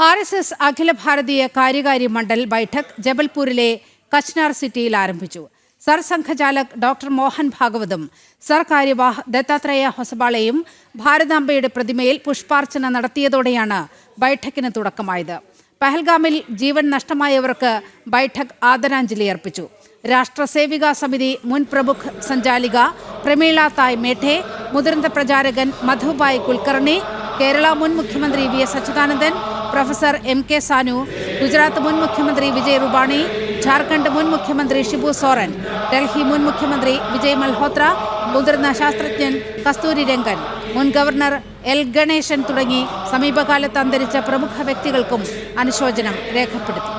RSS അഖില ഭാരതീയ കാര്യകാരി മണ്ഡൽ ബൈഠക് ജബൽപൂരിലെ കച്ച്നാർ സിറ്റിയിൽ ആരംഭിച്ചു. Sarsanghchalak doctor Mohan ഭാഗവതും സർകാര്യവാഹ് Dattatreya ഹൊസബാളയും ഭാരതാംബയുടെ പ്രതിമയിൽ പുഷ്പാർച്ചന നടത്തിയതോടെയാണ് ബൈഠക്കിന് തുടക്കമായത്. പഹൽഗാമിൽ ജീവൻ നഷ്ടമായവർക്ക് ബൈഠക് ആദരാഞ്ജലി അർപ്പിച്ചു. രാഷ്ട്രസേവിക സമിതി മുൻ പ്രമുഖ് സഞ്ചാലിക പ്രമീള തായ് മേഠെ, മുതിർന്ന പ്രചാരകൻ മധുഭായ് കുൽക്കർണി, കേരള മുൻ മുഖ്യമന്ത്രി VS Achuthanandan, professor MK Sanu, Gujarat മുൻ മുഖ്യമന്ത്രി വിജയ് റുപാണി, ജാർഖണ്ഡ് മുൻ മുഖ്യമന്ത്രി ഷിബു സോറൻ, ഡൽഹി മുൻ മുഖ്യമന്ത്രി വിജയ് മൽഹോത്ര, മുതിർന്ന ശാസ്ത്രജ്ഞൻ കസ്തൂരി രംഗൻ, മുൻ ഗവർണർ L ഗണേശൻ തുടങ്ങി സമീപകാലത്ത് അന്തരിച്ച പ്രമുഖ വ്യക്തികൾക്കും അനുശോചനം രേഖപ്പെടുത്തി.